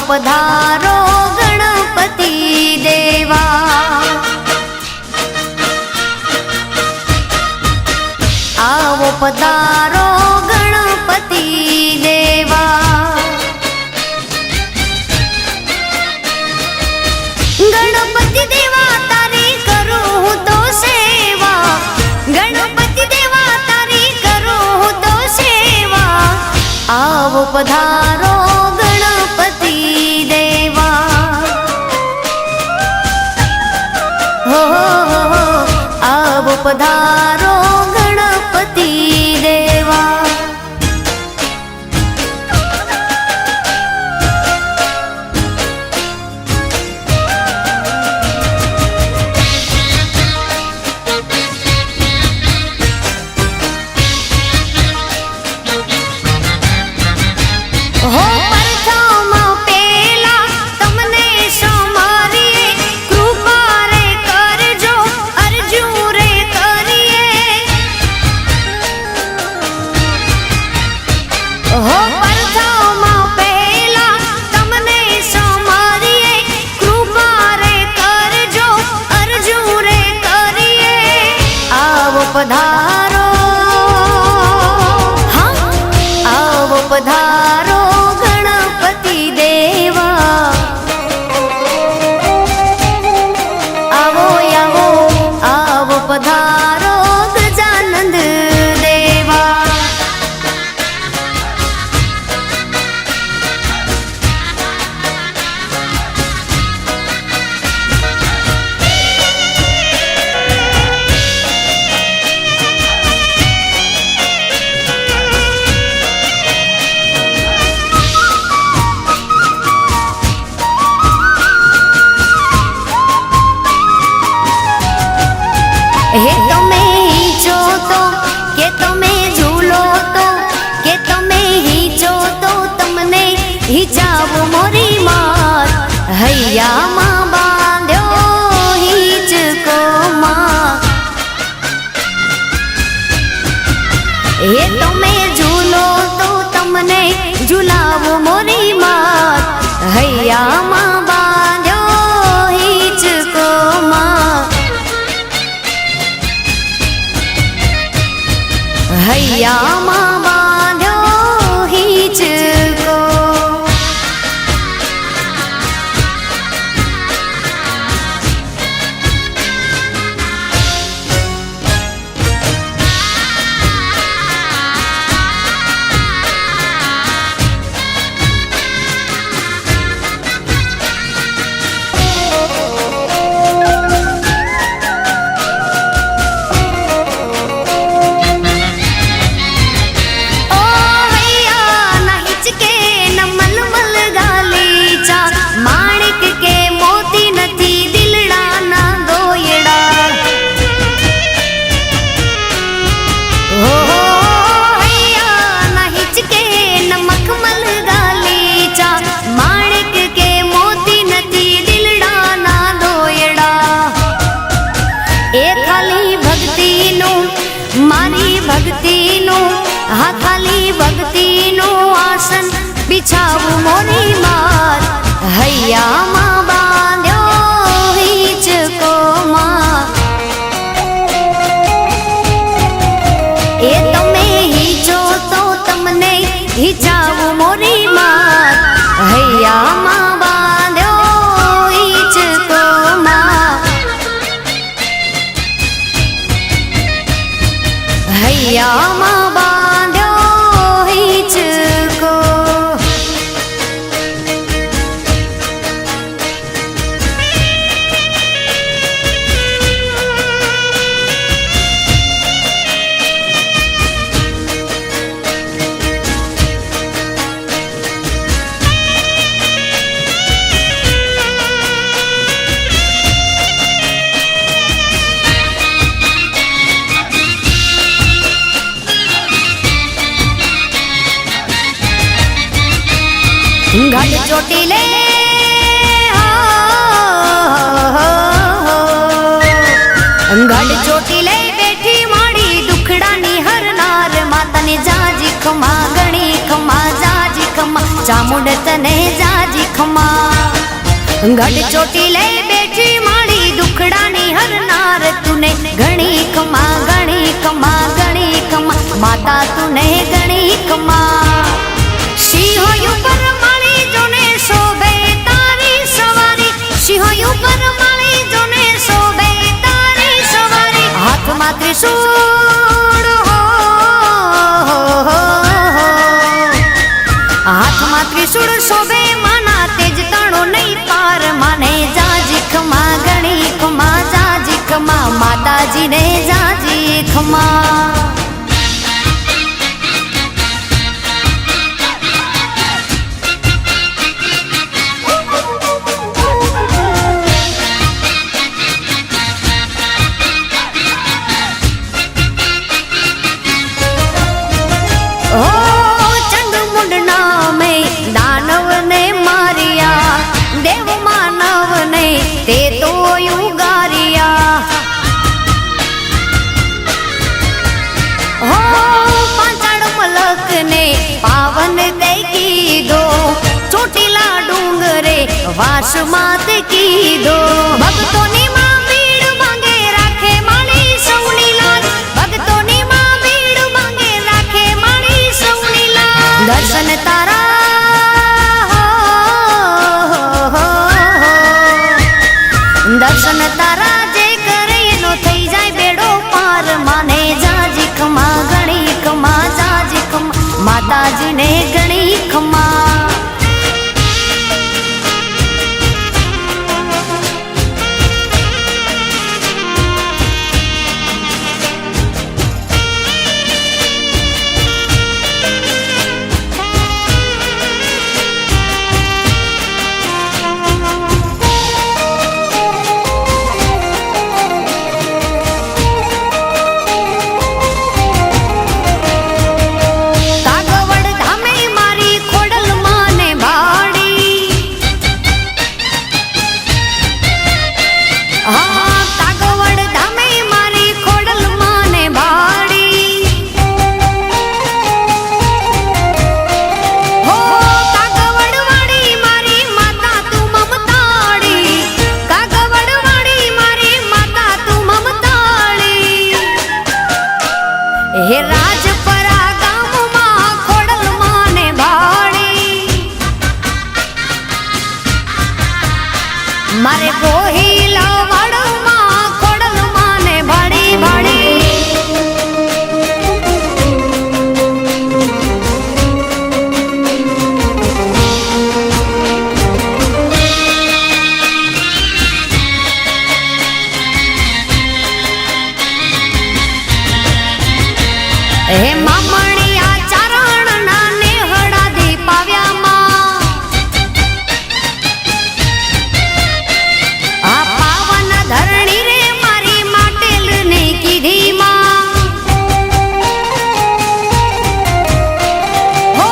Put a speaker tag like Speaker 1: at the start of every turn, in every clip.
Speaker 1: पधारो गणपति देवा। आवो पधारो गणपति देवा। गणपति देवा तारी करूं तो सेवा। गणपति देवा तारी करूं तो सेवा। आवो पधारो गणपति देवा। हो आवो पधारो गणपति देवा। हो प्रथम पेला तमने समारिए कृपा रे करजो अर्जू रे करिए। हो प्रथम पेला तमने समारिए कृपा रे करजो अर्जू रे करिए। आवो पधारो हाँ आवो पधारो गणपति देवा। आवो आवो आवो पधारो गजानंद देवा। हे તમે હીચો તો કે તમે ઝૂલો તો કે તમે હીચો તો તમને હિચાવો મોરી માત હૈયામાં બાંધ્યો હિચકો માં। हे તમે ઝૂલો તો તમને ઝુલાવો મોરી માત હૈયામાં બાંધ્યો હિચકો માં। હૈયામાં બાંધ્યો હિચકો। હા ખાલી ભક્તિનું આસન બિછાવું મોરી માત હૈયામાં બાંધ્યો હિચકો માં। એ તમે હિચો તો તમને હિચાવું મોરી માત હૈયામાં બાંધ્યો હિચકો માં। હૈયામાં બાંધ્યો હિચકો। घाट चोटीले घाट चोटीले बैठी माड़ी दुखड़ा नी हरनार माता ने जाजी खमा गणी खमा जाजी खमा ચામુંડ તને જાજી ખમા ગઢ ચોટી લઈ બેઠી માળી દુખડાની હરનાર તુને ઘણી ખમા ઘણી ખમા ઘણી ખમા માતા તુને ઘણી ખમા સિંહો ઉપર માળી જોને શોભે તારી સવારી સિંહો ઉપર માળી જોને શોભે તારી સવારી હાથમાં ત્રિશૂળ હાથમાં ત્રિશૂળ શોભે માના તેજ તાણો નહીં પાર માને જાજી ખમા ઘણી ખમા જાજી ખમા માતાજીને જાજી ખમા તે તો યુગારિયા હો પાંચાળ મલક ને પાવન તે કીધો ચોટીલા ડુંગરે વાસ માત કીધો ભક્તોની માં ભીડ માંગે રાખે માળી સૌની લાજ ભક્તોની માં ભીડ માંગે રાખે માળી સૌની લાજ દર્શન તારા દર્શન તારા જે કરે એનો થઈ જાય બેડો પાર માને જાજી ખમા ઘણી ખમા જાજી ખમા માતાજીને ઘણી ખમા હે રાજપરા ગામમાં ખોડલ માને ભાળી મારે ગોહિલા વાડમાં ખોડલ માને ભાળી ભાળી હે મામણિયા ચારણ ના નેહડા દીપાવ્યામાં આ પાવન ધરણી રે મારી માટેલ ને કીધી માં હો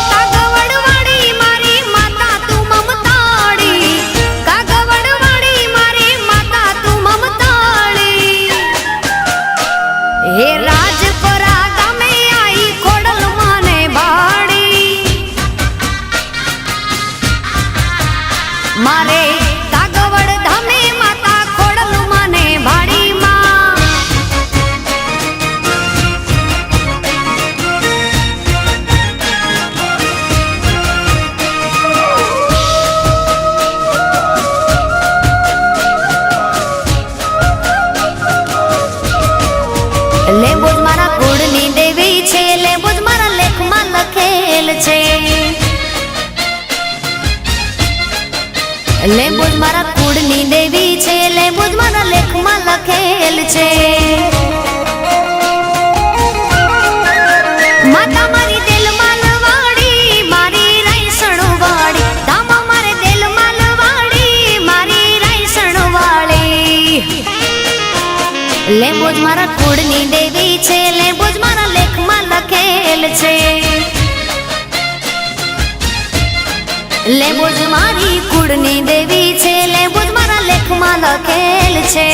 Speaker 1: કાગવડ વાળી મારી માતા તું મમતાળી કાગવડ વાળી મારી માતા તું મમતાળી હે રાજપરા મારે કાગવડ ધામે માતા ખોડલ માને ભાડી માં લેબુજ મારા કુળની દેવી છે લેબુજ મારા લેખમાં લખેલ છે લેબુજ મારા કુળની દેવી છે લેબુજ મારા લેખમાં લખેલ છે માતા મારી દિલમાં લવાડી મારી રાયસણ વાળી ધામા મારે દિલમાં લવાડી મારી રાયસણ વાળી લેબુજ મારા કુળની દેવી છે લેબુજ મારા લેખમાં લખેલ છે લેબુજ મારી કુળની દેવી છે લેબુજ મારા લેખમાં લખેલ છે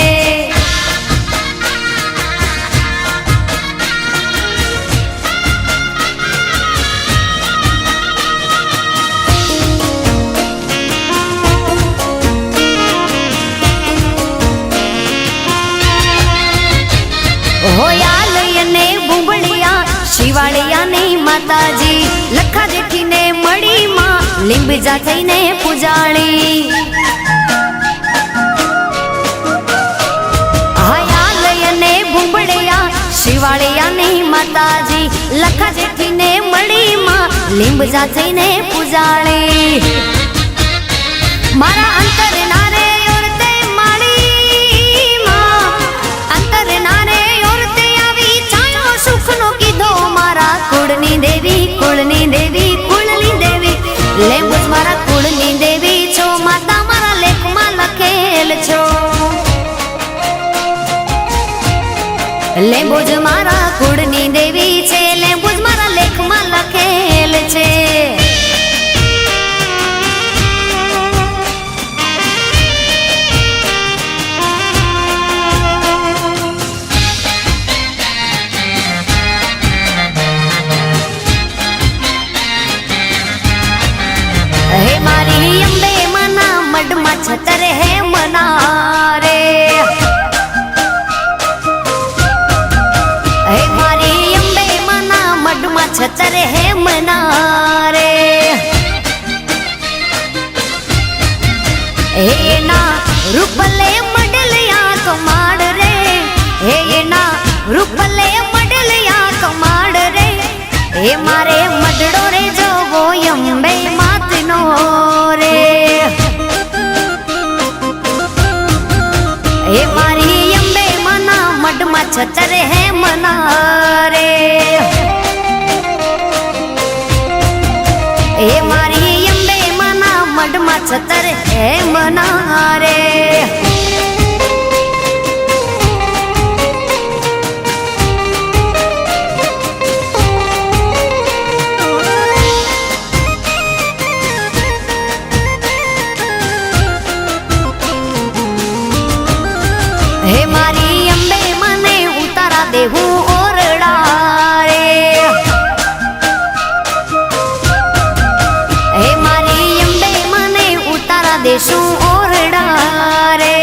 Speaker 1: લખા જેઠીને મળી માં લીંબજા થઈને પૂજાણી હયાલયને ભૂંબળિયા શિવાળિયાની માતાજી લખા જેઠીને મળી માં લીંબજા થઈને પૂજાણી મારા અંતર નારે ઓરતે માળી માં અંતર નારે ઓરતે આવી ચાયો સુખનો કીધો મારા કુળની દેવી કુળની દેવી કુળની દેવી લેંબુજ મારા કુળની દેવી છો માતા મારા લેખમાં લખેલ છો લેંબુજ મારા કુળની દેવી છે લેંબુજ મારા લેખમાં લખેલ છે હે મારી અંબે મના મડમાં છતર હે મના રે હે મારી અંબે મના મડમાં છતર હે મના રે હે ના રૂપલે મડલિયા કમાડ રે હે ના રૂપલે મડલિયા કમાડ રે હે મારે મડડો રે જોવો અંબે માતનો રે હે મારી અંબે મના મડમાં છતર હે મના રે હે મારી અંબે મના મડમાં છતર હે મના રે હે મારી અંબે મને ઉતારા દેવું ઓરડા રે હે મારી અંબે મને ઉતારા દેશું ઓરડા રે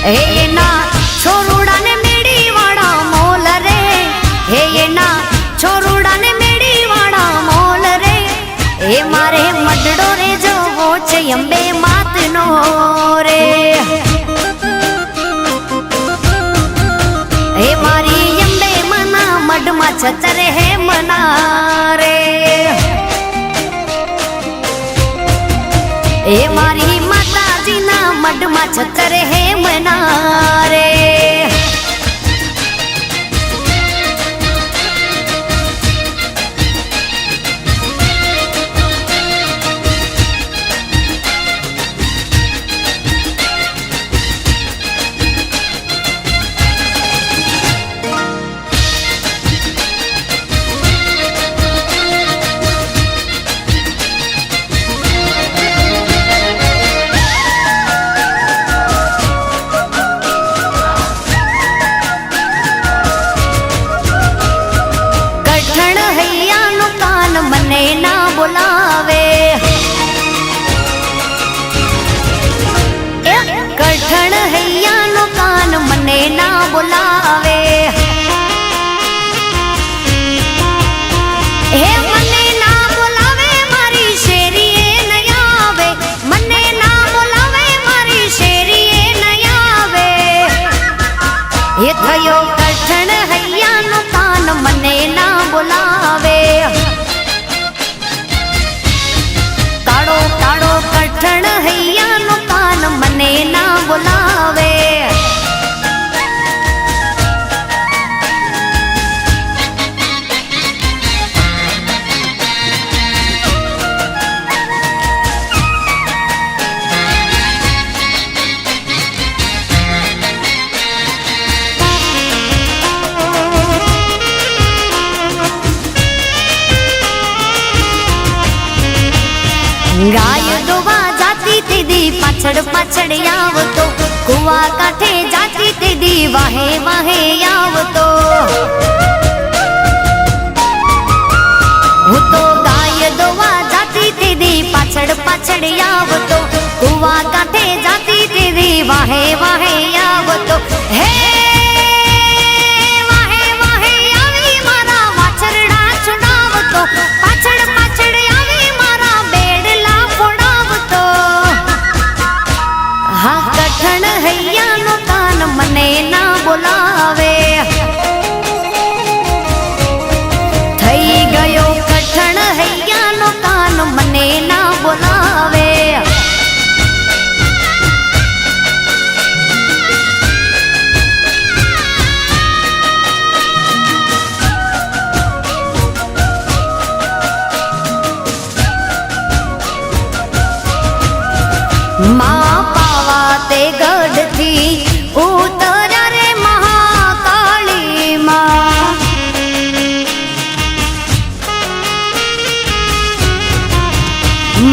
Speaker 1: હે એના છોરુડાને મેડી વાળા મોલ રે હે એના છોરુડાને મેડી વાળા મોલ રે હે મારે મડડો રે જોવો છે અંબે માતનો રે હે મારી અંબે મના મડમાં છતર હે મના રે હે મારી માતાજીના મડમાં છતર હે મના રે મને ના બોલાવે કઠણ હૈયાનો કાન મને ના બોલાવે હે મને ના બોલાવે મારી શેરીએ ન આવે મને ના બોલાવે મારી શેરીએ ન આવે એ થયો કઠણ હૈયાનો કાન મને ના બોલાવે કઠણ હૈયાનો કાન મને ના બોલાવે ગાય દોવા જાતી તેદી પાછળ પાછળ આવતો કુવા કાંઠે જાતી તેદી વાહે વાહે આવતો હું તો ગાય દોવા જાતી તેદી પાછળ પાછળ આવતો કુવા કાંઠે જાતી તેદી વાહે વાહે આવતો હે વાહે વાહે આવી મારા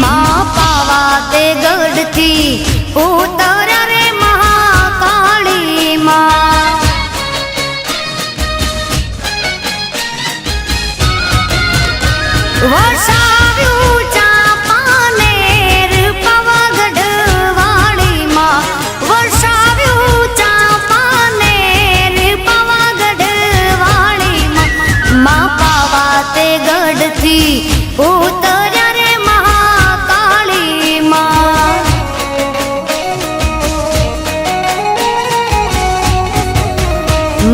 Speaker 1: માં પાવા તે ગઢથી ઉતર્યા રે મહાકાળી માં. વસાવ્યું ચાંપાનેર પાવાગઢ વાળી માં. વસાવ્યું ચાંપાનેર પાવાગઢ વાળી માં. માં પાવા તે ગઢથી ઉતર્યા રે મહાકાળી માં.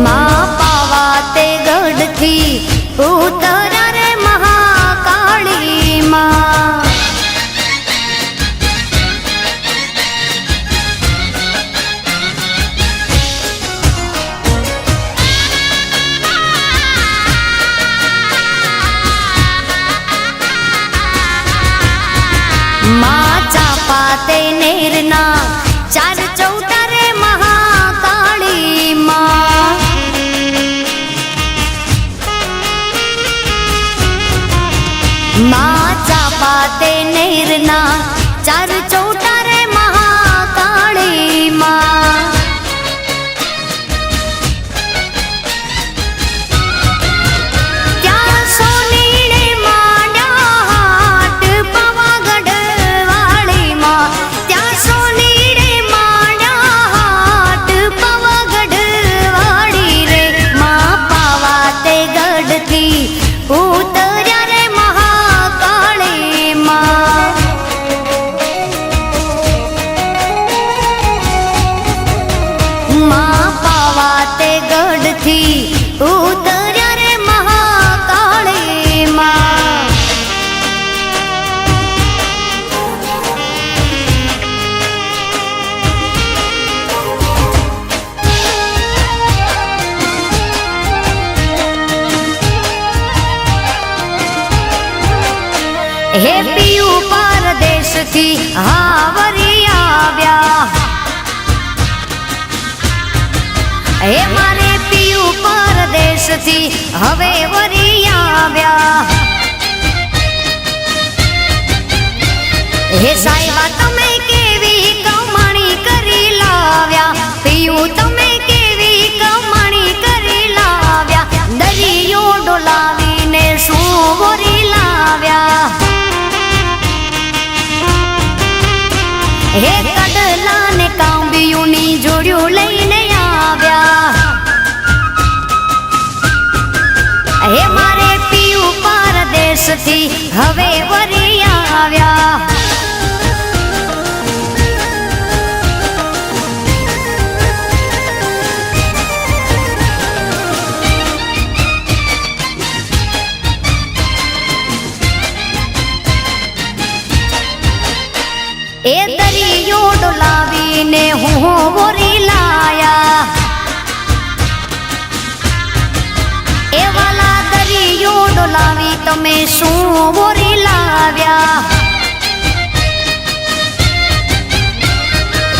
Speaker 1: માં પાવા તે ગઢથી ઉતર્યા રે મહાકાળી માં. માં ચાપા તે નેરના ચાર ચૌટા રે મહાકાળી માં. માં ચાપા તે નેરના ચાર ચૌટા રે મહાકાળી માં. ત્યાં સોનીને માંડ્યા હાટ પાવાગઢ વાળી માં. ત્યાં સોનીને માંડ્યા હાટ પાવાગઢ વાળી રે. માં પાવા તે ગઢથી ઉતર્યા રે મહાકાળી માં. માં પાવા તે ગઢથી ઉતર્યા રે મહાકાળી માં. હે પિયું પરદેશથી હાવરી આવ્યા. હે મારે પિયું પરદેશથી હવે વરી આવ્યા. હે સાહેબા તમે કેવી કમાણી કરી લાવ્યા. પિયું તમે કેવી કમાણી કરી લાવ્યા. દરિયો ડોલાવીને શું વરી લાવ્યા. હે કડલા ને કાંબિયુંની જોડ્યું લઈને આવ્યા. હે મારે પિયું પરદેશથી હવે વરી આવ્યા. એ દરિયો ડોલાવીને હું વરી લાયા. એ વાલા દરિયો ડોલાવી તમે શું વરી લાવ્યા.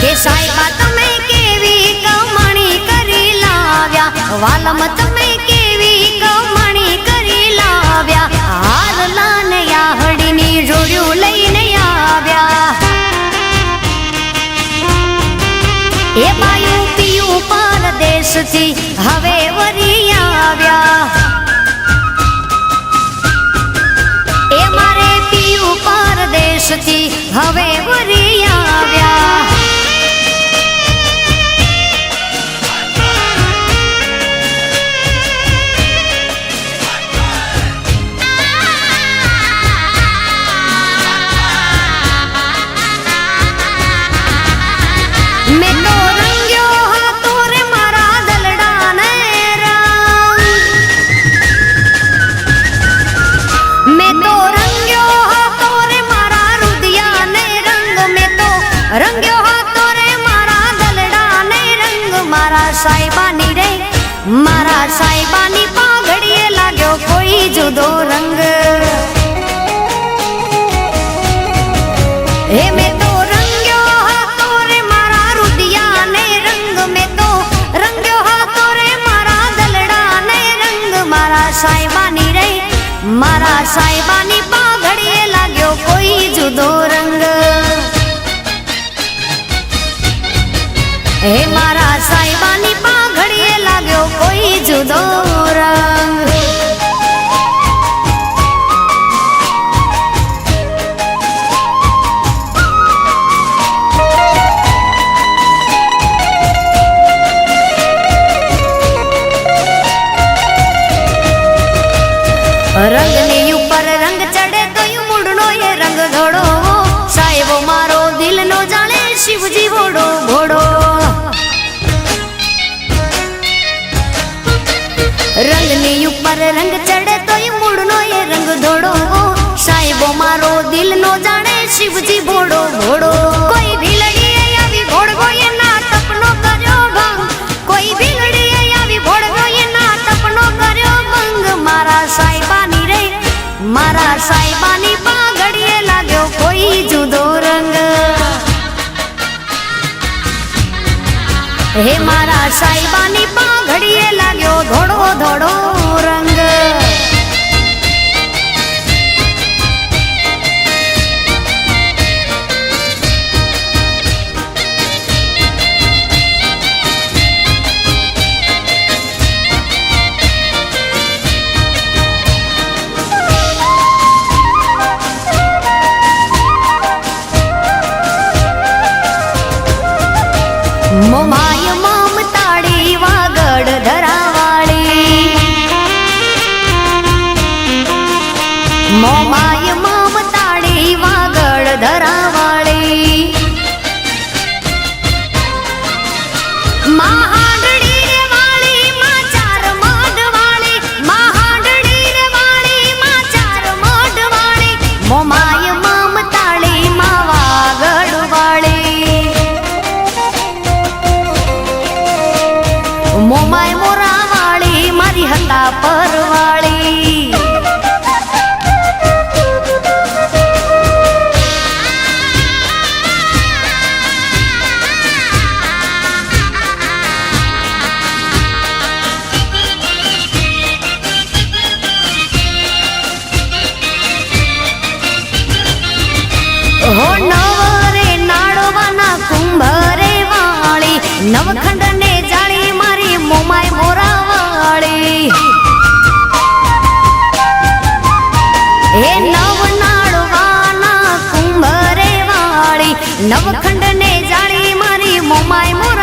Speaker 1: હે સાહેબા તમે કેવી કમાણી કરી લાવ્યા. વાલમ તમે કેવી કમાણી કરી લાવ્યા. હાલલા ને યાહડીની જોડ્યું લઈને આવ્યા. એ બાયું પિયું પરદેશથી હવે વરી આવ્યા. એ મારે પિયું પરદેશથી હવે વરી આવ્યા. મેં તો રંગ્યો હતો રે મારા દલડાને રંગ. મેં તો રંગ્યો હતો રે મારા રુદિયાને રંગ. મેં તો રંગ્યો હતો રે મારા દલડાને રંગ. મારા સાહેબાની રે મારા સાહેબાની પાઘડીએ લાગ્યો કોઈ જુદો રંગ. હે મેં તો રંગ્યો હતો રે મારા રુદિયાને રંગ. મેં તો રંગ્યો હતો રે મારા દલડાને રંગ. મારા સાહેબાની રે મારા સાહેબાની પાઘડીએ લાગ્યો કોઈ જુદો રંગ હે મારા સાહેબાની પાઘડીએ લાગ્યો કોઈ જુદો રંગ રંગની ઉપર રંગ ચડે તો મૂળનો એ રંગ ધોળો સાહેબો મારો દિલનો જાણે શિવજી ભોળો ભોળો રંગની ઉપર રંગ ચડે તો મૂળનો એ રંગ ધોળો સાહેબો મારો દિલનો જાણે શિવજી ભોળો ભોળો કોઈ ભીલડીએ આવી ભોળવો એના તપનો કર્યો ભંગ કોઈ ભીલડીએ આવી ભોળવો એના તપનો કર્યો ભંગ મારા સાહેબાની રે મારા સાહેબાની પાઘડીએ લાગ્યો કોઈ જુદો રંગ હે મારા સાહેબાની પાઘડીએ લાગ્યો ધોળો ધોળો રંગ મોમાય મમતાળી વાગડ ધરાવાળી મોમાય મમતાળી વાગડ ધરાવાળી મહાડડી રે વાળી માં ચાર મઢવાળી મહાડડી રે વાળી માં ચાર મઢવાળી મોમાય મમતાળી માં વાગડ વાળી મોમાય મોરા વાળી મારી હતા પરવાળી હો નવરે નાળવાના કુંભરે વાળી નવખંડ ને જાળી મારી મોમાય મોરા વાળી હે નવ નાળવાના કુંભરે વાળી નવખંડ ને જાળી મારી મોમાય મોરા